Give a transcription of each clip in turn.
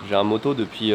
J'ai un motto depuis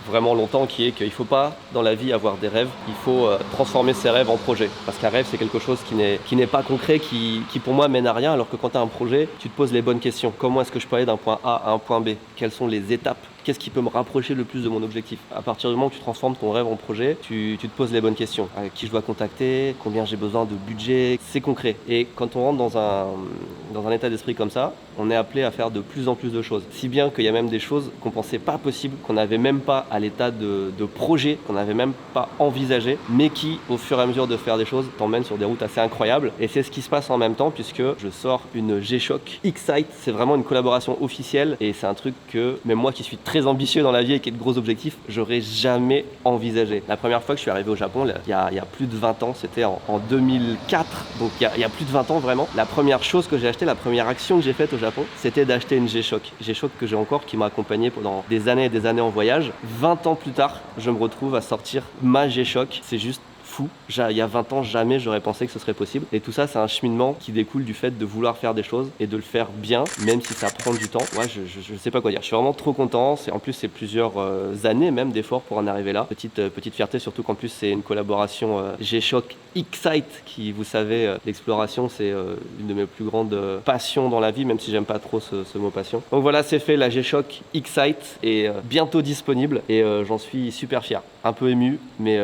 vraiment longtemps qui est qu'il ne faut pas dans la vie avoir des rêves, il faut transformer ses rêves en projet. Parce qu'un rêve c'est quelque chose qui n'est pas concret, qui pour moi mène à rien, alors que quand tu as un projet, tu te poses les bonnes questions. Comment est-ce que je peux aller d'un point A à un point B? Quelles sont les étapes? Qu'est-ce qui peut me rapprocher le plus de mon objectif? À partir du moment où tu transformes ton rêve en projet, tu te poses les bonnes questions. Qui je dois contacter? Combien j'ai besoin de budget? C'est concret. Et quand on rentre dans un état d'esprit comme ça, on est appelé à faire de plus en plus de choses. Si bien qu'il y a même des choses qu'on pensait pas possibles, qu'on n'avait même pas à l'état de projet, qu'on n'avait même pas envisagé, mais qui, au fur et à mesure de faire des choses, t'emmènent sur des routes assez incroyables. Et c'est ce qui se passe en même temps, puisque je sors une G-Shock X-Sight. C'est vraiment une collaboration officielle et c'est un truc que, même moi qui suis très ambitieux dans la vie et qui ai de gros objectifs, j'aurais jamais envisagé. La première fois que je suis arrivé au Japon, il y a plus de 20 ans, c'était en 2004, donc il y a plus de 20 ans vraiment. La première chose que j'ai acheté, la première action que j'ai faite au Japon, c'était d'acheter une G-Shock. G-Shock que j'ai encore, qui m'a accompagné pendant des années et des années en voyage. 20 ans plus tard, je me retrouve à sortir ma G-Shock. C'est juste fou. Il y a 20 ans, jamais j'aurais pensé que ce serait possible. Et tout ça, c'est un cheminement qui découle du fait de vouloir faire des choses et de le faire bien, même si ça prend du temps. Ouais, je sais pas quoi dire. Je suis vraiment trop content. En plus, c'est plusieurs années même d'efforts pour en arriver là. Petite fierté, surtout qu'en plus, c'est une collaboration G-Shock X-Sight qui, vous savez, l'exploration, c'est une de mes plus grandes passions dans la vie, même si j'aime pas trop ce mot passion. Donc voilà, c'est fait. La G-Shock X-Sight est bientôt disponible et j'en suis super fier. Un peu ému, mais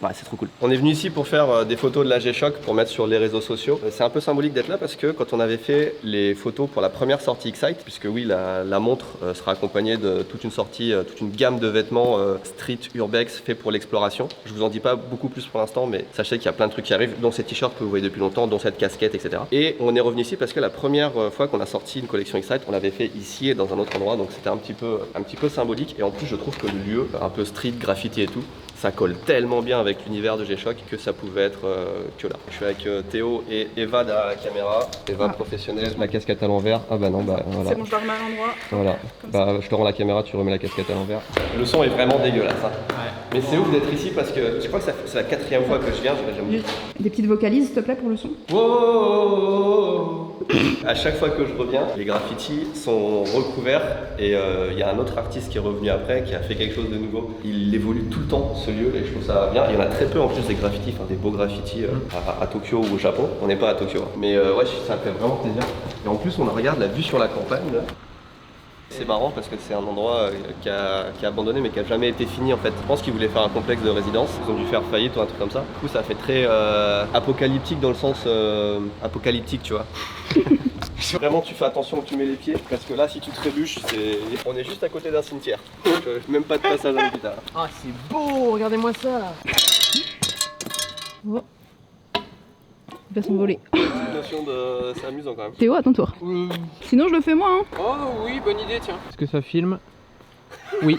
ouais, c'est trop cool. On est venu ici pour faire des photos de la G-Shock pour mettre sur les réseaux sociaux. C'est un peu symbolique d'être là parce que quand on avait fait les photos pour la première sortie X-Sight, puisque oui, la montre sera accompagnée de toute une sortie, toute une gamme de vêtements street urbex fait pour l'exploration. Je vous en dis pas beaucoup plus pour l'instant, mais sachez qu'il y a plein de trucs qui arrivent, dont ces t-shirts que vous voyez depuis longtemps, dont cette casquette, etc. Et on est revenu ici parce que la première fois qu'on a sorti une collection X-Sight, on l'avait fait ici et dans un autre endroit, donc c'était un petit peu symbolique. Et en plus, je trouve que le lieu, un peu street, graffiti et tout, ça colle tellement bien avec l'univers de G-Shock que ça pouvait être que là. Je suis avec Théo et Eva derrière la caméra. Eva professionnelle, la casquette à l'envers. Ah bah non, bah voilà. C'est bon, je la remets à l'endroit. Voilà. Bah je te rends la caméra, tu remets la casquette à l'envers. Le son est vraiment dégueulasse. Hein. Ouais. Mais c'est ouf d'être ici parce que je crois que c'est la 4e fois que je viens. J'aime. Des petites vocalises, s'il te plaît, pour le son. Wow. À chaque fois que je reviens, les graffitis sont recouverts et il y a un autre artiste qui est revenu après, qui a fait quelque chose de nouveau. Il évolue tout le temps ce lieu et je trouve ça bien. Il y en a très peu en plus des graffitis, des beaux graffitis à Tokyo ou au Japon. On n'est pas à Tokyo, hein. Mais ouais, ça me fait vraiment plaisir. Et en plus, on regarde la vue sur la campagne là. C'est marrant parce que c'est un endroit qui a abandonné mais qui a jamais été fini en fait. Je pense qu'ils voulaient faire un complexe de résidence, ils ont dû faire faillite ou un truc comme ça. Du coup ça fait très apocalyptique dans le sens apocalyptique, tu vois. Vraiment tu fais attention où tu mets les pieds parce que là si tu trébuches, on est juste à côté d'un cimetière. Donc, même pas de passage à l'hôpital. Ah c'est beau, regardez-moi ça. Oh. Il va s'envoler. C'est amusant quand même. Théo, à ton tour. Sinon je le fais moi hein. Oh oui, bonne idée, tiens. Est-ce que ça filme? Oui.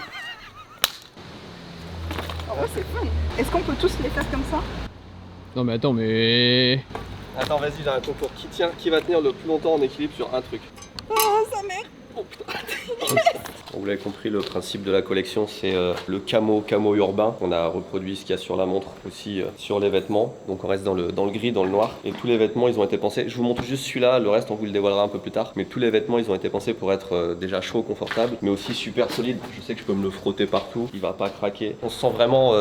En vrai c'est fun. Est-ce qu'on peut tous les faire comme ça? Non mais attends, mais... Attends, vas-y, j'ai un concours. Qui va tenir le plus longtemps en équilibre sur un truc? Oh, sa mère. Oh putain. Vous l'avez compris, le principe de la collection, c'est le camo urbain. On a reproduit ce qu'il y a sur la montre, aussi sur les vêtements. Donc on reste dans le gris, dans le noir. Et tous les vêtements, ils ont été pensés. Je vous montre juste celui-là, le reste, on vous le dévoilera un peu plus tard. Mais tous les vêtements, ils ont été pensés pour être déjà chauds, confortables, mais aussi super solides. Je sais que je peux me le frotter partout, il va pas craquer. On se sent vraiment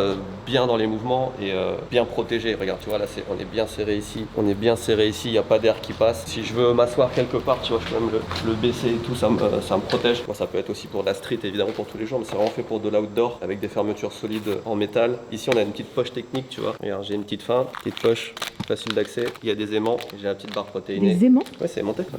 bien dans les mouvements et bien protégé. Regarde, tu vois, là, on est bien serré ici. On est bien serré ici, il n'y a pas d'air qui passe. Si je veux m'asseoir quelque part, tu vois, je peux même le baisser et tout, ça me protège. Moi, ça peut être aussi pour de la street, évidemment, pour tous les jours, mais c'est vraiment fait pour de l'outdoor avec des fermetures solides en métal. Ici, on a une petite poche technique, tu vois. Regarde, j'ai une petite fin, petite poche, facile d'accès. Il y a des aimants, j'ai la petite barre protéinée. Des aimants? Ouais, c'est aimanté, là.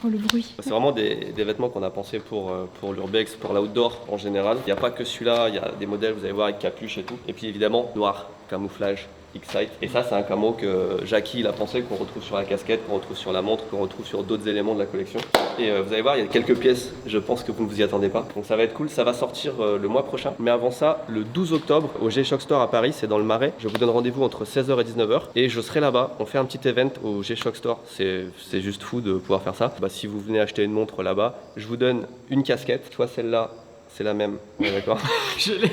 Oh, le bruit. C'est vraiment des vêtements qu'on a pensé pour l'urbex, pour l'outdoor en général. Il n'y a pas que celui-là, il y a des modèles, vous allez voir, avec capuche et tout. Et puis évidemment, noir, camouflage, X-Sight. Et ça, c'est un camo que Jackie il a pensé, qu'on retrouve sur la casquette, qu'on retrouve sur la montre, qu'on retrouve sur d'autres éléments de la collection. Et vous allez voir, il y a quelques pièces, je pense que vous ne vous y attendez pas. Donc ça va être cool, ça va sortir le mois prochain. Mais avant ça, le 12 octobre, au G-Shock Store à Paris, c'est dans le Marais. Je vous donne rendez-vous entre 16h et 19h. Et je serai là-bas, on fait un petit event au G-Shock Store. C'est juste fou de pouvoir faire ça. Bah, si vous venez acheter une montre là-bas, je vous donne une casquette, soit celle-là, c'est la même, d'accord.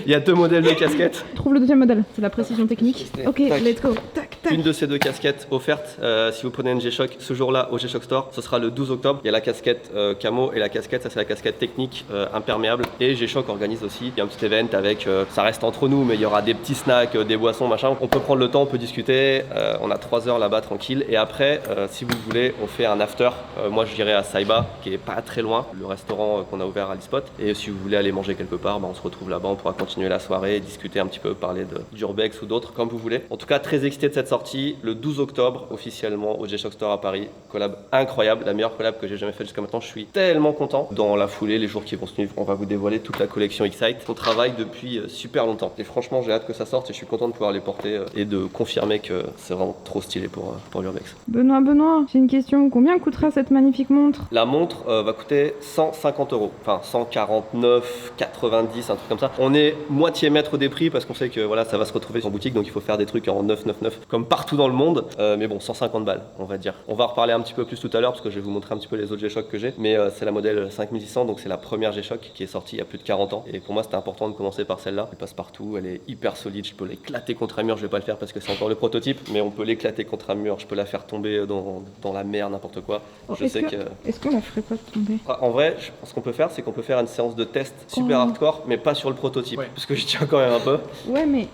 Il y a 2 modèles de casquettes. Trouve le deuxième modèle, c'est la précision technique. Ok, Tac. let's go. Tac, tac. une de ces deux casquettes offertes si vous prenez une G-Shock ce jour-là au G-Shock Store. Ce sera le 12 octobre. Il y a la casquette camo et la casquette, ça c'est la casquette technique imperméable. Et G-Shock organise aussi un petit event avec, ça reste entre nous, mais il y aura des petits snacks, des boissons, machin. On peut prendre le temps, on peut discuter. On a 3 heures là-bas tranquille. Et après, si vous voulez, on fait un after. Moi je dirais à Saiba, qui est pas très loin, le restaurant qu'on a ouvert à l'e-spot. Et si vous voulez aller manger quelque part, on se retrouve là-bas, on pourra continuer la soirée, discuter un petit peu, parler d'Urbex ou d'autres, comme vous voulez. En tout cas, très excité de cette sortie, le 12 octobre, officiellement au G-Shock Store à Paris. Collab incroyable, la meilleure collab que j'ai jamais faite jusqu'à maintenant. Je suis tellement content. Dans la foulée, les jours qui vont suivre, on va vous dévoiler toute la collection Excite. On travaille depuis super longtemps. Et franchement, j'ai hâte que ça sorte et je suis content de pouvoir les porter et de confirmer que c'est vraiment trop stylé pour l'Urbex. Benoît, j'ai une question. Combien coûtera cette magnifique montre? La montre va coûter 150 €. Enfin, 149,90, un truc comme ça. On est moitié maître des prix parce qu'on sait que voilà, ça va se retrouver en boutique, donc il faut faire des trucs en 9,99 comme partout dans le monde. Mais bon, 150 balles, on va dire. On va en reparler un petit peu plus tout à l'heure parce que je vais vous montrer un petit peu les autres G-Shock que j'ai. Mais c'est la modèle 5600, donc c'est la première G-Shock qui est sortie il y a plus de 40 ans. Et pour moi, c'était important de commencer par celle-là. Elle passe partout, elle est hyper solide. Je peux l'éclater contre un mur. Je vais pas le faire parce que c'est encore le prototype, mais on peut l'éclater contre un mur. Je peux la faire tomber dans la mer, n'importe quoi. Je sais que. Est-ce qu'on la ferait pas tomber? En vrai, ce qu'on peut faire, c'est qu'on peut faire une séance de test super hardcore, mais pas sur le prototype. Ouais. Parce que je tiens quand même un peu. Ouais, mais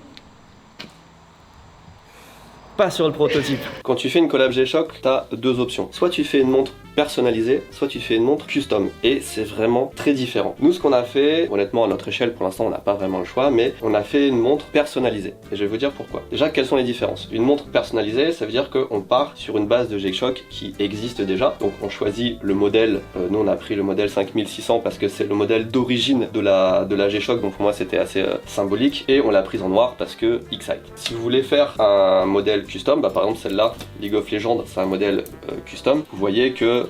Pas sur le prototype. Quand tu fais une collab G-Shock, t'as deux options. Soit tu fais une montre personnalisée, soit tu fais une montre custom. Et c'est vraiment très différent. Nous, ce qu'on a fait, honnêtement, à notre échelle, pour l'instant, on n'a pas vraiment le choix, mais on a fait une montre personnalisée. Et je vais vous dire pourquoi. Déjà, quelles sont les différences? Une montre personnalisée, ça veut dire qu'on part sur une base de G-Shock qui existe déjà. Donc, on choisit le modèle. Nous, on a pris le modèle 5600 parce que c'est le modèle d'origine de la G-Shock. Donc, pour moi, c'était assez symbolique. Et on l'a prise en noir parce que Excite. Si vous voulez faire un modèle custom, par exemple, celle-là, League of Legends, c'est un modèle custom. Vous voyez que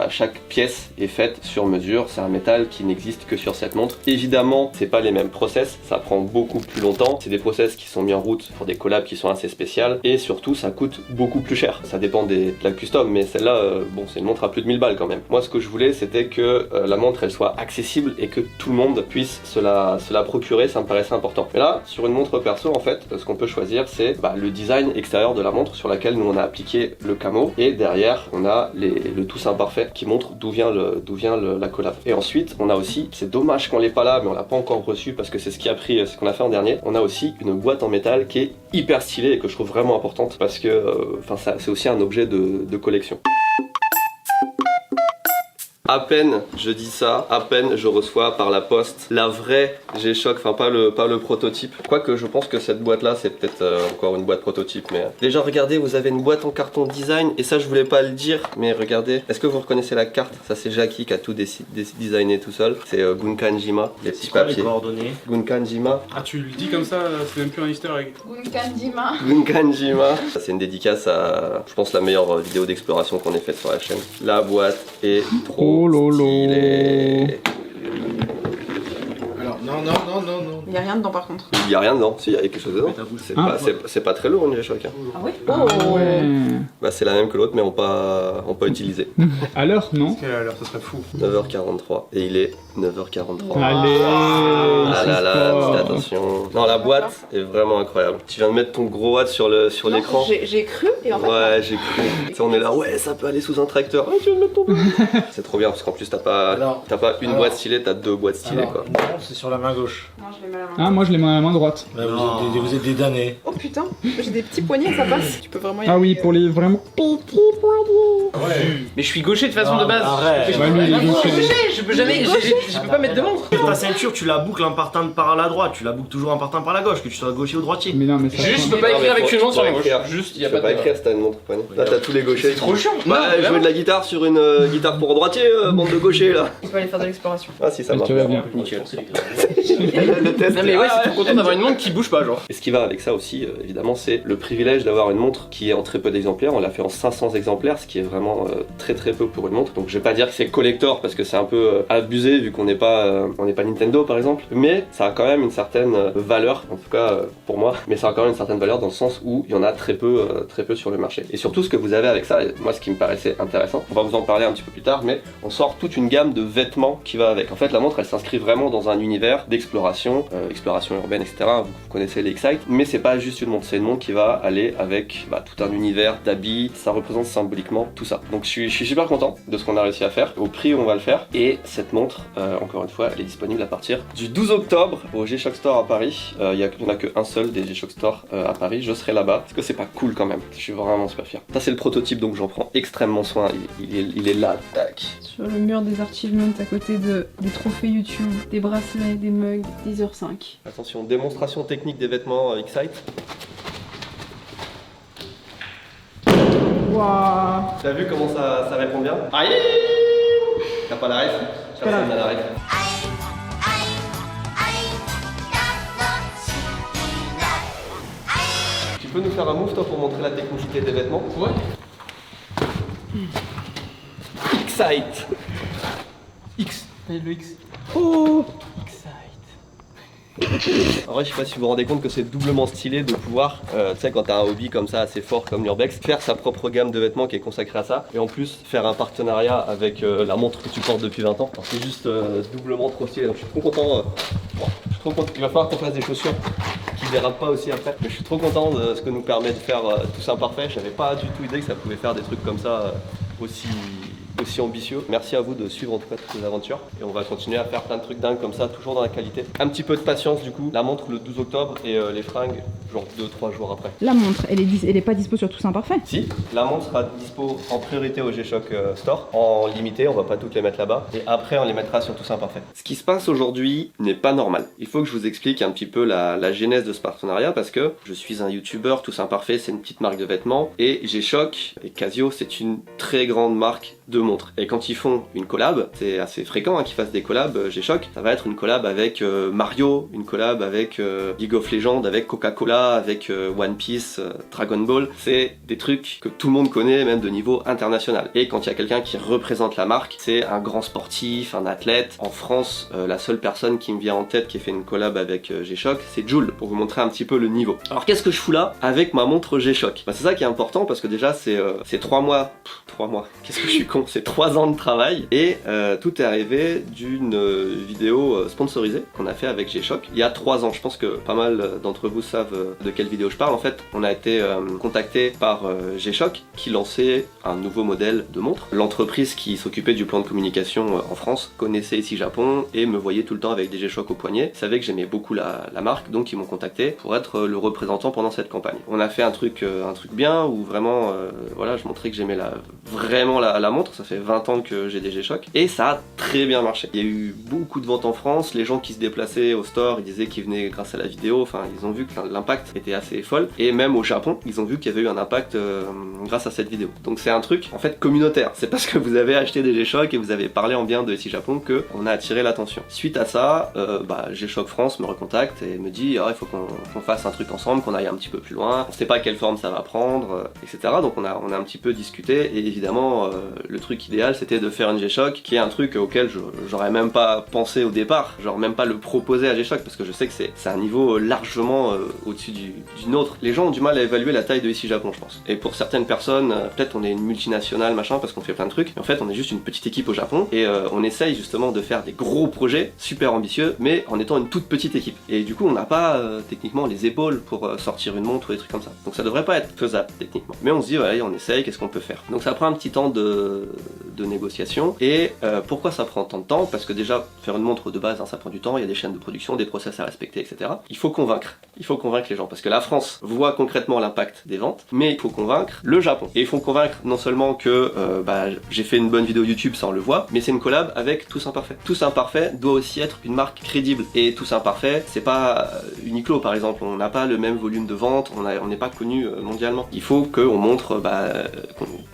chaque pièce est faite sur mesure, c'est un métal qui n'existe que sur cette montre. Évidemment, c'est pas les mêmes process, ça prend beaucoup plus longtemps, c'est des process qui sont mis en route pour des collabs qui sont assez spéciales et surtout ça coûte beaucoup plus cher. Ça dépend de la custom, mais celle-là, c'est une montre à plus de 1000 balles quand même. Moi, ce que je voulais, c'était que la montre elle soit accessible et que tout le monde puisse se la procurer, ça me paraissait important. Mais là, sur une montre perso, en fait, ce qu'on peut choisir, c'est le design extérieur de la montre sur laquelle nous on a appliqué le camo et derrière on a le tous imparfait qui montre d'où vient la collab. Et ensuite on a aussi, c'est dommage qu'on l'ait pas là mais on l'a pas encore reçu parce que c'est ce qu'on a fait en dernier, on a aussi une boîte en métal qui est hyper stylée et que je trouve vraiment importante parce que c'est aussi un objet de collection. À peine je dis ça, à peine je reçois par la poste la vraie G-Shock, pas le prototype. Quoique je pense que cette boîte là c'est peut-être encore une boîte prototype, mais déjà regardez, vous avez une boîte en carton design et ça je voulais pas le dire, mais regardez, est-ce que vous reconnaissez la carte? Ça c'est Jackie qui a tout designé tout seul, c'est Gunkan Jima, les petits papiers. Les coordonnées. Gunkan Jima. Ah tu le dis comme ça, c'est même plus un easter egg. Gunkan Jima. Ça c'est une dédicace à, je pense, la meilleure vidéo d'exploration qu'on ait faite sur la chaîne. La boîte est trop stylée. Alors non. Il y a rien dedans par contre. Il y a rien dedans, si, il y a quelque chose dedans. C'est pas très lourd une G-Shock. Ah oui? C'est la même que l'autre mais on pas utilisé. À l'heure, non? Quelle heure, ça serait fou. 9h43 et il est 9h43. Allez, Ah là là, fort. petite attention. Non, la boîte est vraiment incroyable. Tu viens de mettre ton gros watt sur l'écran. J'ai cru et en fait. Ouais, j'ai cru. Tu sais, on est là, ouais, ça peut aller sous un tracteur. Ah, tu viens de mettre ton C'est trop bien parce qu'en plus, t'as pas une boîte stylée, t'as deux boîtes stylées quoi. Non, c'est sur la main gauche. Non, je l'ai mal à la main. Ah, moi je l'ai mis à la main droite. Bah, vous êtes des damnés. Oh putain, j'ai des petits poignets, ça passe. Tu peux vraiment y Ah oui, aller, pour les vraiment petits poignets. Mais je suis gaucher de façon de base. Arrête. Ouais, lui, il est gaucher. Je peux jamais, je peux pas mettre de montre. Ta ceinture, tu la boucles en partant par la droite, tu la boucles toujours en partant par la gauche, que tu sois gaucher ou droitier. Mais non, mais ça. Juste, je peux pas écrire avec une montre sur la gauche. Juste, il y a pas de. écrire si t'as une montre poignée. Là, t'as tous les gauchers. C'est trop chiant. Jouer de la guitare sur une guitare pour droitier, bande de gauchers là. On peut aller faire de l'exploration. Ah si, ça marche. Tu vas bien. Nickel. Le test. Non mais ouais, c'est trop content d'avoir une montre qui bouge pas, genre. Et ce qui va avec ça aussi, évidemment, c'est le privilège d'avoir une montre qui est en très peu d'exemplaires. On l'a fait en 500 exemplaires, ce qui est vraiment très peu pour une montre. Donc je vais pas dire que c'est collector parce que c'est un peu abusé vu qu'on n'est pas Nintendo par exemple. Mais ça a quand même une certaine valeur, en tout cas pour moi. Mais ça a quand même une certaine valeur dans le sens où il y en a très peu sur le marché. Et surtout ce que vous avez avec ça, et moi ce qui me paraissait intéressant, on va vous en parler un petit peu plus tard, mais on sort toute une gamme de vêtements qui va avec. En fait la montre elle s'inscrit vraiment dans un univers faire d'exploration, exploration urbaine, etc. Vous connaissez les Excite, mais c'est pas juste une montre, c'est une montre qui va aller avec tout un univers d'habits, ça représente symboliquement tout ça. Donc je suis super content de ce qu'on a réussi à faire, au prix où on va le faire, et cette montre, encore une fois, elle est disponible à partir du 12 octobre au G-Shock Store à Paris. Il n'y en a qu'un seul des G-Shock Store à Paris, je serai là-bas. Est-ce que c'est pas cool quand même? Je suis vraiment super fier. Ça c'est le prototype, donc j'en prends extrêmement soin, il est là, tac. Sur le mur des achievements à côté des trophées YouTube, des bracelets, des mugs, 10h05. Attention, démonstration technique des vêtements Excite. Waouh. T'as vu comment ça répond bien? Aïe! T'as pas la ref? Personne n'a la ref. Tu peux nous faire un move toi pour montrer la technicité des vêtements? Ouais. Excite! X. Le X. Oh. En vrai, je sais pas si vous vous rendez compte que c'est doublement stylé de pouvoir, tu sais, quand t'as un hobby comme ça assez fort comme l'urbex, faire sa propre gamme de vêtements qui est consacrée à ça, et en plus faire un partenariat avec la montre que tu portes depuis 20 ans. C'est juste doublement trop stylé. Donc je suis trop content. Je suis trop content. Il va falloir qu'on fasse des chaussures qui dérapent pas aussi après. Mais je suis trop content de ce que nous permet de faire Toussaint Parfait. J'avais pas du tout idée que ça pouvait faire des trucs comme ça aussi ambitieux. Merci à vous de suivre en tout cas toutes ces aventures et on va continuer à faire plein de trucs dingues comme ça, toujours dans la qualité. Un petit peu de patience du coup, la montre le 12 octobre et les fringues genre 2-3 jours après. La montre, elle est pas dispo sur Toussaint Parfait? Si, la montre sera dispo en priorité au G-Shock Store, en limité, on va pas toutes les mettre là-bas et après on les mettra sur Toussaint Parfait. Ce qui se passe aujourd'hui n'est pas normal. Il faut que je vous explique un petit peu la genèse de ce partenariat parce que je suis un youtubeur, Toussaint Parfait c'est une petite marque de vêtements et G-Shock et Casio c'est une très grande marque de montres. Et quand ils font une collab, c'est assez fréquent qu'ils fassent des collabs G-Shock, ça va être une collab avec Mario, une collab avec League of Legends, avec Coca-Cola, avec One Piece, Dragon Ball. C'est des trucs que tout le monde connaît, même de niveau international. Et quand il y a quelqu'un qui représente la marque, c'est un grand sportif, un athlète. En France, la seule personne qui me vient en tête qui a fait une collab avec G-Shock, c'est Jules, pour vous montrer un petit peu le niveau. Alors qu'est-ce que je fous là avec ma montre G-Shock? C'est ça qui est important parce que déjà c'est 3 mois, 3 mois, qu'est-ce que je suis con, c'est 3 ans de travail et tout est arrivé d'une vidéo sponsorisée qu'on a fait avec G-Shock il y a 3 ans. Je pense que pas mal d'entre vous savent de quelle vidéo je parle. En fait, on a été contacté par G-Shock qui lançait un nouveau modèle de montre. L'entreprise qui s'occupait du plan de communication en France connaissait ici Japon et me voyait tout le temps avec des G-Shock au poignet, savait que j'aimais beaucoup la marque, donc ils m'ont contacté pour être le représentant pendant cette campagne. On a fait un truc bien où vraiment voilà, je montrais que j'aimais vraiment la montre. Ça fait 20 ans que j'ai des G-Shock et ça a très bien marché. Il y a eu beaucoup de ventes en France, les gens qui se déplaçaient au store, ils disaient qu'ils venaient grâce à la vidéo, enfin ils ont vu que l'impact était assez folle et même au Japon, ils ont vu qu'il y avait eu un impact grâce à cette vidéo. Donc c'est un truc en fait communautaire, c'est parce que vous avez acheté des G-Shock et vous avez parlé en bien de ici Japon que on a attiré l'attention. Suite à ça, G-Shock France me recontacte et me dit il faut qu'on fasse un truc ensemble, qu'on aille un petit peu plus loin, on sait pas quelle forme ça va prendre, etc. Donc on a un petit peu discuté et évidemment le truc idéal c'était de faire une G-Shock qui est un truc auquel j'aurais même pas pensé au départ, genre même pas le proposer à G-Shock parce que je sais que c'est un niveau largement au-dessus d'une autre. Les gens ont du mal à évaluer la taille de ici Japon je pense. Et pour certaines personnes, peut-être on est une multinationale machin parce qu'on fait plein de trucs, mais en fait on est juste une petite équipe au Japon et on essaye justement de faire des gros projets super ambitieux mais en étant une toute petite équipe. Et du coup on n'a pas techniquement les épaules pour sortir une montre ou des trucs comme ça. Donc ça devrait pas être faisable techniquement. Mais on se dit ouais, on essaye, qu'est-ce qu'on peut faire. Donc ça prend un petit temps de négociation. Et pourquoi ça prend tant de temps? Parce que déjà faire une montre de base ça prend du temps, il y a des chaînes de production, des process à respecter, etc. Il faut convaincre les gens parce que la France voit concrètement l'impact des ventes, mais il faut convaincre le Japon. Et il faut convaincre non seulement que j'ai fait une bonne vidéo YouTube, ça on le voit, mais c'est une collab avec Toussaint Parfait. Toussaint Parfait doit aussi être une marque crédible et Toussaint Parfait c'est pas Uniqlo par exemple, on n'a pas le même volume de vente, on n'est pas connu mondialement. Il faut qu'on montre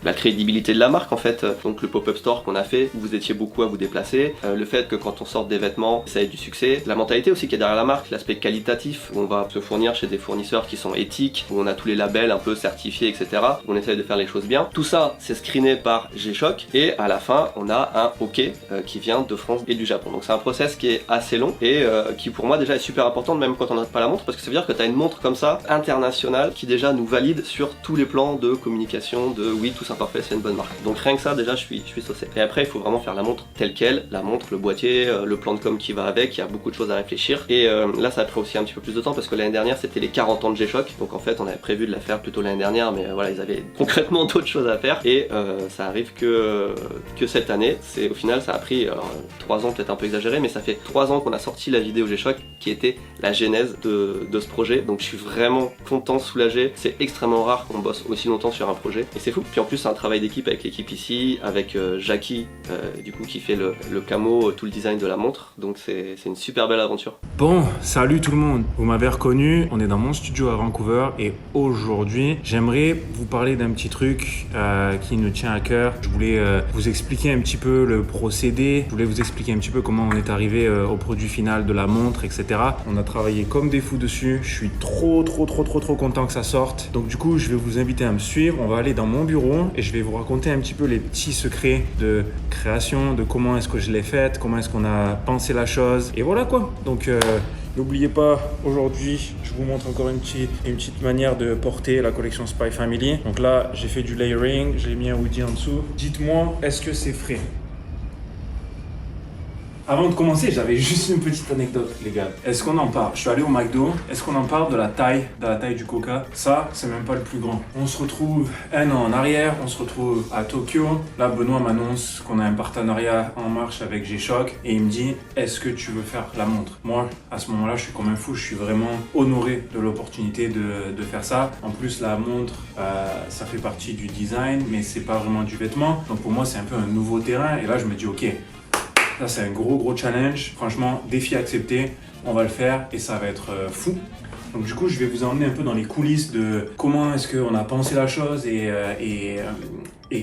la crédibilité de la marque en fait. Donc le pop-up store qu'on a fait, où vous étiez beaucoup à vous déplacer, le fait que quand on sort des vêtements, ça ait du succès, la mentalité aussi qu'il y a derrière la marque, l'aspect qualitatif, où on va se fournir chez des fournisseurs qui sont éthiques, où on a tous les labels un peu certifiés, etc. On essaye de faire les choses bien. Tout ça, c'est screené par G-Shock et à la fin, on a un OK qui vient de France et du Japon. Donc c'est un process qui est assez long et qui pour moi déjà est super important, même quand on n'a pas la montre, parce que ça veut dire que tu as une montre comme ça, internationale, qui déjà nous valide sur tous les plans de communication de oui, Toussaint Parfait, c'est une bonne marque. Donc rien que ça, déjà déjà, je suis saucé. Et après, il faut vraiment faire la montre telle quelle, la montre, le boîtier, le plan de com qui va avec, il y a beaucoup de choses à réfléchir. Et là, ça a pris aussi un petit peu plus de temps parce que l'année dernière, c'était les 40 ans de G-Shock. Donc en fait, on avait prévu de la faire plutôt l'année dernière, mais voilà, ils avaient concrètement d'autres choses à faire. Et ça arrive que cette année. Au final, ça a pris 3 ans, peut-être un peu exagéré, mais ça fait 3 ans qu'on a sorti la vidéo G-Shock qui était la genèse de ce projet. Donc je suis vraiment content, soulagé. C'est extrêmement rare qu'on bosse aussi longtemps sur un projet. Et c'est fou. Puis en plus, c'est un travail d'équipe avec l'équipe ici, avec Jackie, du coup, qui fait le camo, tout le design de la montre. Donc c'est une super belle aventure. Bon, salut tout le monde. Vous m'avez reconnu, on est dans mon studio à Vancouver et aujourd'hui, j'aimerais vous parler d'un petit truc qui nous tient à cœur. Je voulais vous expliquer un petit peu le procédé. Je voulais vous expliquer un petit peu comment on est arrivé au produit final de la montre, etc. On a travaillé comme des fous dessus. Je suis trop content que ça sorte. Donc du coup, je vais vous inviter à me suivre. On va aller dans mon bureau et je vais vous raconter un petit peu les petits secrets de création, de comment est-ce que je l'ai faite, comment est-ce qu'on a pensé la chose. Et voilà quoi. Donc n'oubliez pas, aujourd'hui, je vous montre encore une petite manière de porter la collection Spy Family. Donc là, j'ai fait du layering, j'ai mis un hoodie en dessous. Dites-moi, est-ce que c'est frais ? Avant de commencer, j'avais juste une petite anecdote, les gars. Est-ce qu'on en parle ? Je suis allé au McDo. Est-ce qu'on en parle de la taille du Coca ? Ça, c'est même pas le plus grand. On se retrouve un an en arrière. On se retrouve à Tokyo. Là, Benoît m'annonce qu'on a un partenariat en marche avec G-Shock. Et il me dit, est-ce que tu veux faire la montre ? Moi, à ce moment-là, je suis comme un fou. Je suis vraiment honoré de l'opportunité de faire ça. En plus, la montre, ça fait partie du design, mais c'est pas vraiment du vêtement. Donc pour moi, c'est un peu un nouveau terrain. Et là, je me dis, ok, là, c'est un gros challenge. Franchement, défi accepté. On va le faire et ça va être fou. Donc du coup, je vais vous emmener un peu dans les coulisses de comment est-ce qu'on a pensé la chose et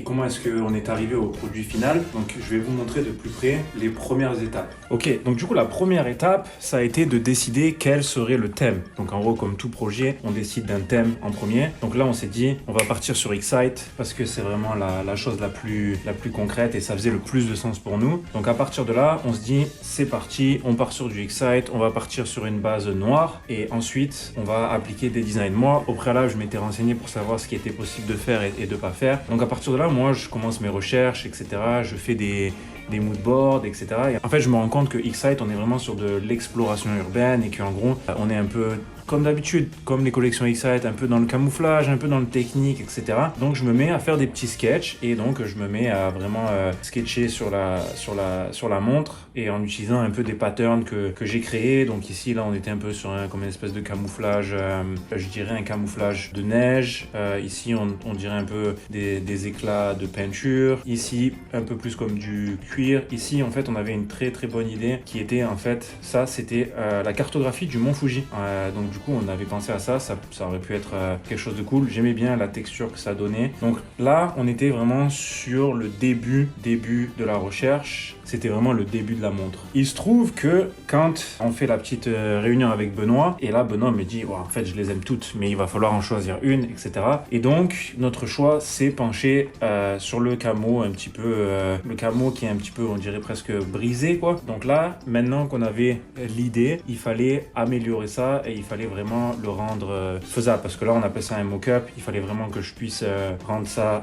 comment est-ce qu'on est arrivé au produit final. Donc je vais vous montrer de plus près les premières étapes. Ok, donc du coup la première étape, ça a été de décider quel serait le thème. Donc en gros, comme tout projet, on décide d'un thème en premier. Donc là, on s'est dit, on va partir sur Excite parce que c'est vraiment la chose la plus concrète et ça faisait le plus de sens pour nous. Donc à partir de là, on se dit, c'est parti, on part sur du Excite, on va partir sur une base noire et ensuite, on va appliquer des designs. Moi, au préalable, je m'étais renseigné pour savoir ce qui était possible de faire et de pas faire. Donc à partir de là, moi, je commence mes recherches, etc. Je fais des moodboards, etc. Et en fait, je me rends compte que Excite, on est vraiment sur de l'exploration urbaine et qu'en gros, on est un peu comme d'habitude, comme les collections Excite, un peu dans le camouflage, un peu dans le technique, etc. Donc je me mets à faire des petits sketchs et donc je me mets à vraiment sketcher sur la montre et en utilisant un peu des patterns que j'ai créés. Donc ici, là, on était un peu sur comme une espèce de camouflage, je dirais un camouflage de neige. Ici, on dirait un peu des éclats de peinture. Ici, un peu plus comme du cuir. Ici, en fait, on avait une très bonne idée qui était, en fait, ça, c'était la cartographie du mont Fuji. Donc du coup, on avait pensé à ça aurait pu être quelque chose de cool. J'aimais bien la texture que ça donnait. Donc là, on était vraiment sur le début de la recherche. C'était vraiment le début de la montre. Il se trouve que quand on fait la petite réunion avec Benoît, et là Benoît me dit, en fait je les aime toutes, mais il va falloir en choisir une, etc. Et donc notre choix s'est penché sur le camo un petit peu, le camo qui est un petit peu, on dirait presque brisé quoi. Donc là, maintenant qu'on avait l'idée, il fallait améliorer ça et il fallait vraiment le rendre faisable, parce que là on appelle ça un mock-up. Il fallait vraiment que je puisse rendre ça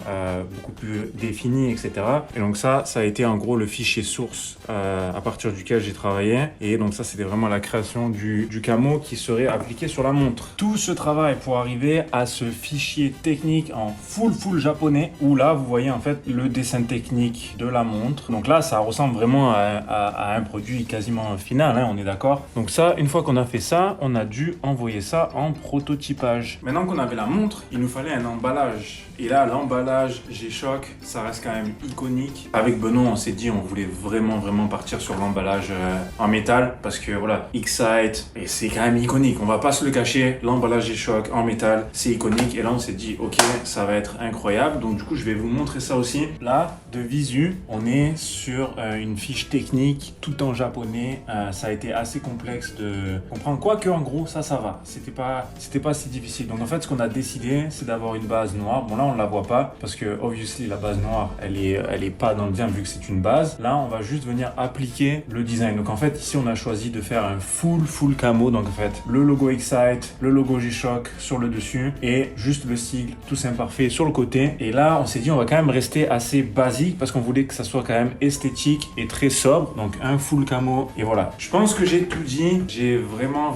beaucoup plus défini, etc. Et donc ça a été en gros le fichier source à partir duquel j'ai travaillé. Et donc ça, c'était vraiment la création du camo qui serait appliqué sur la montre. Tout ce travail pour arriver à ce fichier technique en full japonais, où là, vous voyez en fait le dessin technique de la montre. Donc là, ça ressemble vraiment à un produit quasiment final, hein, on est d'accord. Donc ça, une fois qu'on a fait ça, on a dû envoyer ça en prototypage. Maintenant qu'on avait la montre, il nous fallait un emballage. Et là, l'emballage G-Shock, ça reste quand même iconique. Avec Benoît, on s'est dit, on voulait vraiment partir sur l'emballage en métal, parce que voilà, Excite, et c'est quand même iconique. On va pas se le cacher, l'emballage G-Shock en métal, c'est iconique. Et là, on s'est dit, ok, ça va être incroyable. Donc du coup, je vais vous montrer ça aussi. Là, de visu, on est sur une fiche technique, tout en japonais. Ça a été assez complexe de comprendre. Quoique, en gros, ça va. C'était pas si difficile. Donc en fait, ce qu'on a décidé, c'est d'avoir une base noire. Bon, là, on la voit pas parce que obviously la base noire elle est pas dans le design vu que c'est une base. Là on va juste venir appliquer le design. Donc en fait ici on a choisi de faire un full camo. Donc en fait le logo Excite, le logo G-Shock sur le dessus et juste le sigle tout simple parfait sur le côté. Et là on s'est dit on va quand même rester assez basique parce qu'on voulait que ça soit quand même esthétique et très sobre. Donc un full camo et voilà. Je pense que j'ai tout dit. J'ai vraiment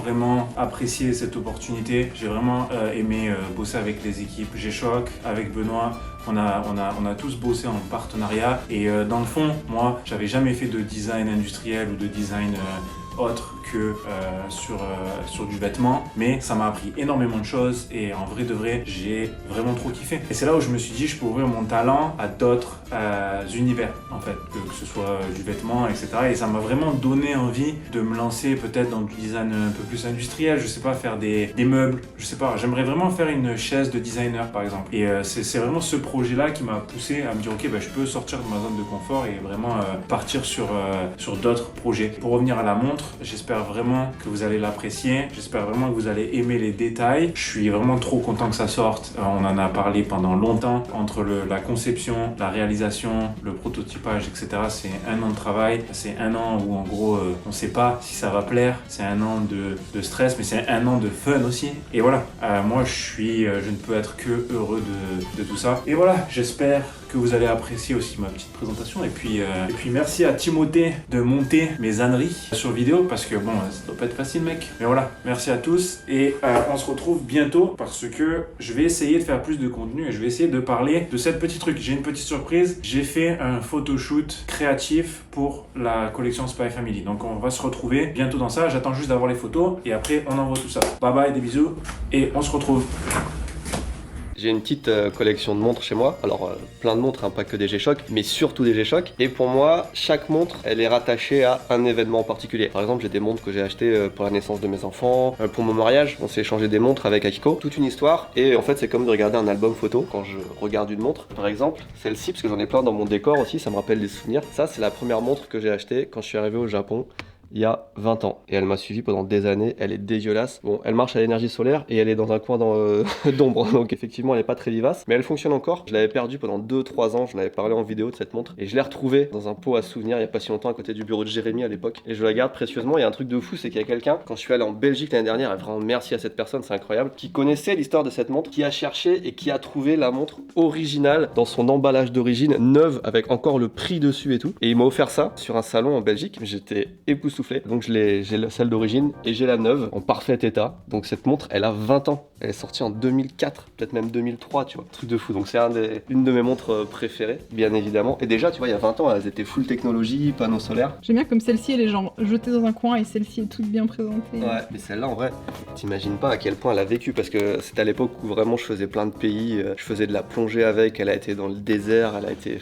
apprécié cette opportunité. J'ai vraiment aimé bosser avec les équipes G-Shock, avec Benoît. On a tous bossé en partenariat et dans le fond, moi, j'avais jamais fait de design industriel ou de design autre que sur du vêtement, mais ça m'a appris énormément de choses et en vrai de vrai, j'ai vraiment trop kiffé. Et c'est là où je me suis dit, je peux ouvrir mon talent à d'autres univers, en fait, que ce soit du vêtement, etc. Et ça m'a vraiment donné envie de me lancer peut-être dans du design un peu plus industriel, je sais pas, faire des meubles, je sais pas, j'aimerais vraiment faire une chaise de designer par exemple. Et c'est vraiment ce projet-là qui m'a poussé à me dire, ok, je peux sortir de ma zone de confort et vraiment partir sur d'autres projets. Pour revenir à la montre, j'espère vraiment que vous allez l'apprécier. J'espère vraiment que vous allez aimer les détails. Je suis vraiment trop content que ça sorte. On en a parlé pendant longtemps. Entre la conception, la réalisation, le prototypage, etc. C'est un an de travail. C'est un an où en gros, on ne sait pas si ça va plaire. C'est un an de stress, mais c'est un an de fun aussi. Et voilà, moi je ne peux être que heureux de tout ça. Et voilà, j'espère que vous allez apprécier aussi ma petite présentation. Et puis merci à Timothée de monter mes âneries sur vidéo parce que bon, ça doit pas être facile mec. Mais voilà, merci à tous et on se retrouve bientôt parce que je vais essayer de faire plus de contenu et je vais essayer de parler de cette petite truc. J'ai une petite surprise. J'ai fait un photoshoot créatif pour la collection Spy Family. Donc on va se retrouver bientôt dans ça. J'attends juste d'avoir les photos et après on envoie tout ça. Bye bye, des bisous et on se retrouve. J'ai une petite collection de montres chez moi, alors plein de montres, hein, pas que des G-Shock, mais surtout des G-Shock. Et pour moi, chaque montre, elle est rattachée à un événement en particulier. Par exemple, j'ai des montres que j'ai achetées pour la naissance de mes enfants, pour mon mariage, on s'est échangé des montres avec Akiko, toute une histoire. Et en fait, c'est comme de regarder un album photo quand je regarde une montre. Par exemple, celle-ci, parce que j'en ai plein dans mon décor aussi, ça me rappelle des souvenirs. Ça, c'est la première montre que j'ai achetée quand je suis arrivé au Japon. Il y a 20 ans. Et elle m'a suivi pendant des années. Elle est dégueulasse. Bon, elle marche à l'énergie solaire et elle est dans un coin d'ombre. Donc effectivement, elle est pas très vivace. Mais elle fonctionne encore. Je l'avais perdue pendant 2-3 ans. Je n'avais parlé en vidéo de cette montre. Et je l'ai retrouvée dans un pot à souvenirs il y a pas si longtemps à côté du bureau de Jérémy à l'époque. Et je la garde précieusement. Il y a un truc de fou, c'est qu'il y a quelqu'un, quand je suis allé en Belgique l'année dernière, et vraiment merci à cette personne, c'est incroyable, qui connaissait l'histoire de cette montre, qui a cherché et qui a trouvé la montre originale dans son emballage d'origine, neuve, avec encore le prix dessus et tout. Et il m'a offert ça sur un salon en Belgique. J'étais époustouflé. Donc j'ai celle d'origine et j'ai la neuve en parfait état. Donc cette montre, elle a 20 ans. Elle est sortie en 2004, peut-être même 2003, tu vois. Truc de fou. Donc c'est une de mes montres préférées, bien évidemment. Et déjà, tu vois, il y a 20 ans, elles étaient full technologie, panneaux solaires. J'aime bien comme celle-ci, elle est genre jetée dans un coin et celle-ci est toute bien présentée. Ouais, mais celle-là, en vrai, t'imagines pas à quel point elle a vécu, parce que c'était à l'époque où vraiment je faisais plein de pays. Je faisais de la plongée avec, elle a été dans le désert, elle a fait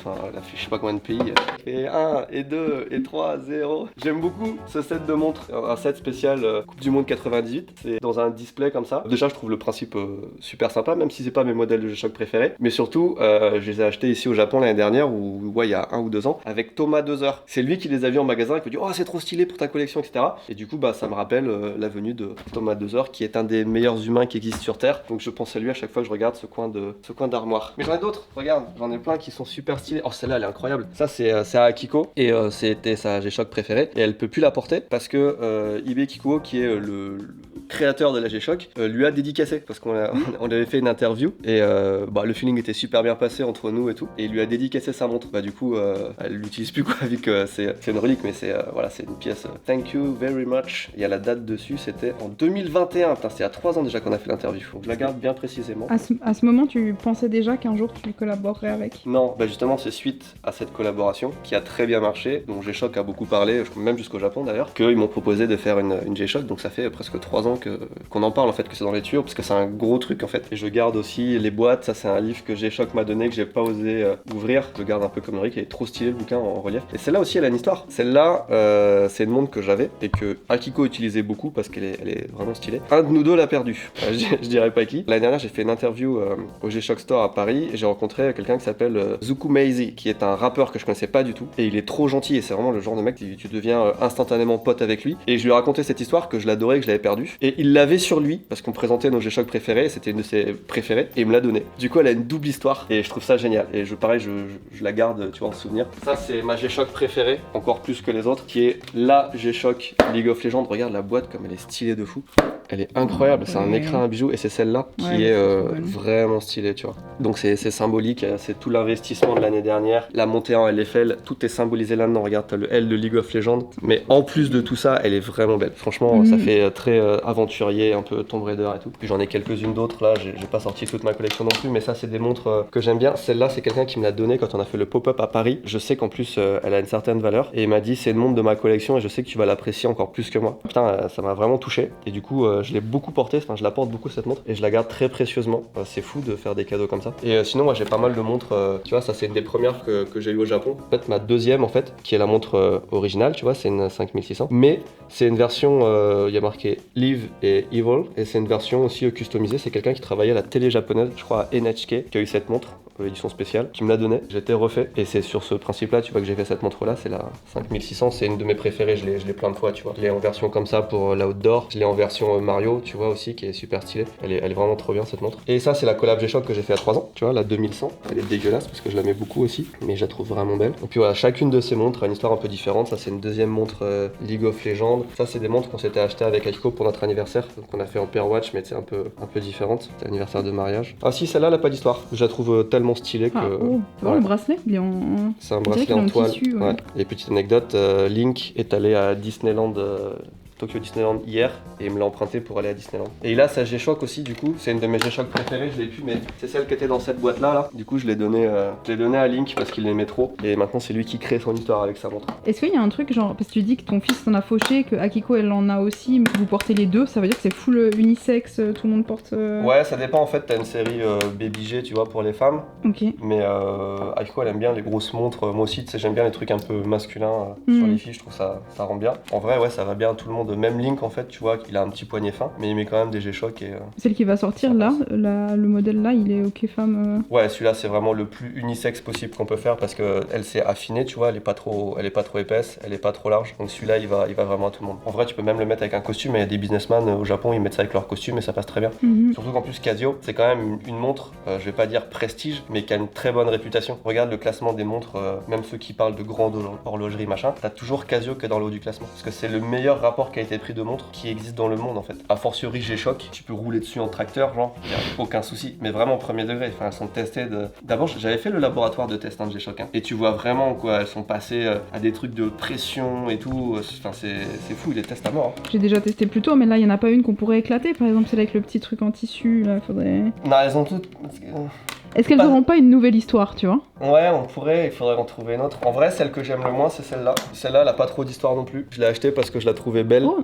je sais pas combien de pays. Et 1, et 2, et 3, 0. J'aime beaucoup ce set de montres, un set spécial Coupe du Monde 98. C'est dans un display comme ça. Déjà, je trouve le principe super sympa, même si c'est pas mes modèles de G-Shock préférés. Mais surtout, je les ai achetés ici au Japon l'année dernière, ou ouais, il y a 1 ou 2 ans, avec Thomas Dozer. C'est lui qui les a vus en magasin et qui m'a dit oh, c'est trop stylé pour ta collection, etc. Et du coup, ça me rappelle la venue de Thomas Dozer, qui est un des meilleurs humains qui existent sur Terre. Donc je pense à lui à chaque fois que je regarde ce coin d'armoire. Mais j'en ai d'autres, regarde, j'en ai plein qui sont super stylés. Oh, celle-là, elle est incroyable. Ça, c'est à Akiko et c'était sa G-Shock préférée. Et elle peut plus la porter parce que Ibe Kikuo, qui est le créateur de la G-Shock, lui a dédicacé parce qu'on avait fait une interview et le feeling était super bien passé entre nous et tout, et il lui a dédicacé sa montre. Du coup, elle l'utilise plus, quoi, vu que c'est une relique, mais c'est une pièce thank you very much. Il y a la date dessus, c'était en 2021. Putain, c'est il y a 3 ans déjà qu'on a fait l'interview. Donc je la garde bien précisément. À ce moment, tu pensais déjà qu'un jour tu collaborerais avec? Non, justement, c'est suite à cette collaboration qui a très bien marché, dont G-Shock a beaucoup parlé, même jusqu'au Japon d'ailleurs, qu'ils m'ont proposé de faire une G-Shock. Donc ça fait presque 3 ans qu'on en parle, en fait, que c'est dans les tuyaux, parce que c'est un gros truc en fait. Et je garde aussi les boîtes. Ça, c'est un livre que G-Shock m'a donné, que j'ai pas osé ouvrir. Je le garde un peu comme Rick, il est trop stylé le bouquin en relief. Et celle-là aussi, elle a une histoire. Celle-là, c'est une montre que j'avais et que Akiko utilisait beaucoup parce qu'elle est vraiment stylée. Un de nous deux l'a perdue. Je dirais pas qui. L'année dernière, j'ai fait une interview au G-Shock Store à Paris et j'ai rencontré quelqu'un qui s'appelle Zuku Meizi, qui est un rappeur que je connaissais pas du tout. Et il est trop gentil et c'est vraiment le genre de mec, tu deviens instantanément pote avec lui. Et je lui ai raconté cette histoire que je l'adorais, que je l'avais perdu. Et Et il l'avait sur lui, parce qu'on présentait nos G-Shock préférés, c'était une de ses préférées, et il me l'a donné. Du coup, elle a une double histoire, et je trouve ça génial. Et pareil, je la garde, tu vois, en souvenir. Ça, c'est ma G-Shock préférée, encore plus que les autres, qui est la G-Shock League of Legends. Regarde la boîte comme elle est stylée de fou. Elle est incroyable, c'est un écrin à bijoux, et c'est celle-là qui est vraiment stylée, tu vois. Donc c'est symbolique, c'est tout l'investissement de l'année dernière, la montée en LFL, tout est symbolisé là-dedans. Regarde, t'as le L de League of Legends, mais en plus de tout ça, elle est vraiment belle. Franchement, ça fait très aventurier, un peu Tomb Raider et tout. Puis j'en ai quelques-unes d'autres, là, j'ai pas sorti toute ma collection non plus, mais ça, c'est des montres que j'aime bien. Celle-là, c'est quelqu'un qui me l'a donnée quand on a fait le pop-up à Paris. Je sais qu'en plus, elle a une certaine valeur, et il m'a dit, c'est une montre de ma collection, et je sais que tu vas l'apprécier encore plus que moi. Putain, ça m'a vraiment touché, et du coup, je l'ai beaucoup porté, enfin, je la porte beaucoup cette montre, et je la garde très précieusement. C'est fou de faire des cadeaux comme ça. Et sinon, moi, j'ai pas mal de montres, tu vois, ça, c'est une des premières que j'ai eu au Japon. En fait, ma deuxième, en fait, qui est la montre originale, tu vois, c'est une 5600, mais c'est une version, il y a marqué Live et Evil, et c'est une version aussi customisée. C'est quelqu'un qui travaillait à la télé japonaise, je crois à NHK, qui a eu cette montre, édition spéciale, qui me l'a donnée. J'étais refait, et c'est sur ce principe-là, tu vois, que j'ai fait cette montre-là. C'est la 5600, c'est une de mes préférées, je l'ai plein de fois, tu vois. Je l'ai en version comme ça pour l'outdoor, je l'ai en version Mario, tu vois, aussi, qui est super stylée. Elle est vraiment trop bien, cette montre. Et ça, c'est la collab G-Shock que j'ai fait à 3 ans, tu vois, la 2100. Elle est dégueulasse, parce que je l'aimais beaucoup aussi, mais je la trouve vraiment belle. Et puis voilà, chacune de ces montres a une histoire un peu différente. Ça, c'est une deuxième montre League of Legends. Ça, c'est des montres qu'on s'était achetées avec Aiko pour notre anniversaire, donc on a fait en pair watch, mais c'est un peu différente. C'était l'anniversaire de mariage. Ah si, celle-là, elle a pas d'histoire. Je la trouve tellement stylée que... Tu vois, le bracelet, il est en... C'est un bracelet en toile. Tissu, ouais. Et petite anecdote, Link est allé à Disneyland, Tokyo Disneyland hier, et il me l'a emprunté pour aller à Disneyland. Et il a sa G-Shock aussi, du coup, c'est une de mes G-Shock préférées, je l'ai plus, mais c'est celle qui était dans cette boîte-là, là. Du coup, je l'ai donné à Link parce qu'il l'aimait trop, et maintenant c'est lui qui crée son histoire avec sa montre. Est-ce qu'il y a un truc, genre, parce que tu dis que ton fils t'en a fauché, que Akiko elle en a aussi, mais que vous portez les deux, ça veut dire que c'est full unisexe, tout le monde porte... Ouais, ça dépend, en fait, t'as une série Baby G, tu vois, pour les femmes, Ok. mais Akiko, elle aime bien les grosses montres. Moi aussi, tu sais, j'aime bien les trucs un peu masculins sur les filles, je trouve ça rend bien. En vrai, ouais, ça va bien à tout le monde. Même Link, en fait, tu vois, qu'il a un petit poignet fin, mais il met quand même des G-Shock et... Celle qui va sortir là, le modèle là, il est ok femme. Ouais, celui-là, c'est vraiment le plus unisexe possible qu'on peut faire parce que elle s'est affinée, tu vois, elle est pas trop épaisse, elle est pas trop large. Donc celui-là, il va vraiment à tout le monde. En vrai, tu peux même le mettre avec un costume. Il y a des businessmen au Japon, ils mettent ça avec leur costume et ça passe très bien. Surtout qu'en plus, Casio, c'est quand même une montre, je vais pas dire prestige, mais qui a une très bonne réputation. Regarde le classement des montres, même ceux qui parlent de grande horlogerie, machin, t'as toujours Casio qui est dans le haut du classement. Parce que c'est le meilleur rapport qualité-prix de montre qui existe dans le monde, en fait. A fortiori, G-Shock, tu peux rouler dessus en tracteur, genre, y a aucun souci. Mais vraiment, premier degré, enfin, elles sont testées de... D'abord, j'avais fait le laboratoire de test de G-Shock, hein, et tu vois vraiment, quoi, elles sont passées à des trucs de pression et tout. Enfin, c'est fou, ils les testent à mort. Hein. J'ai déjà testé plus tôt, mais là, il y en a pas une qu'on pourrait éclater, par exemple, celle avec le petit truc en tissu, là, faudrait... Non, elles ont toutes... Est-ce qu'elles n'auront pas une nouvelle histoire, tu vois? Ouais, on pourrait, il faudrait en trouver une autre. En vrai, celle que j'aime le moins, c'est celle-là. Celle-là, elle a pas trop d'histoire non plus. Je l'ai achetée parce que je la trouvais belle. Oh,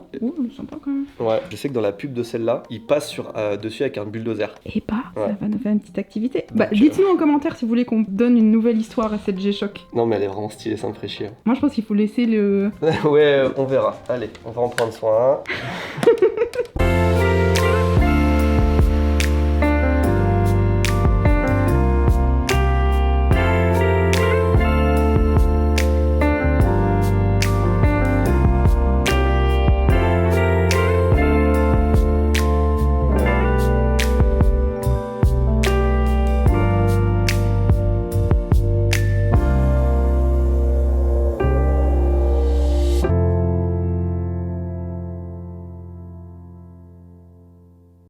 sympa quand même. Ouais, je sais que dans la pub de celle-là, il passe dessus avec un bulldozer. Et bah, Ouais. ça va nous faire une petite activité. Bah, dites-nous en commentaire si vous voulez qu'on donne une nouvelle histoire à cette G-Shock. Non, mais elle est vraiment stylée, ça me ferait chier. Moi, je pense qu'il faut laisser le... Ouais, on verra. Allez, on va en prendre soin.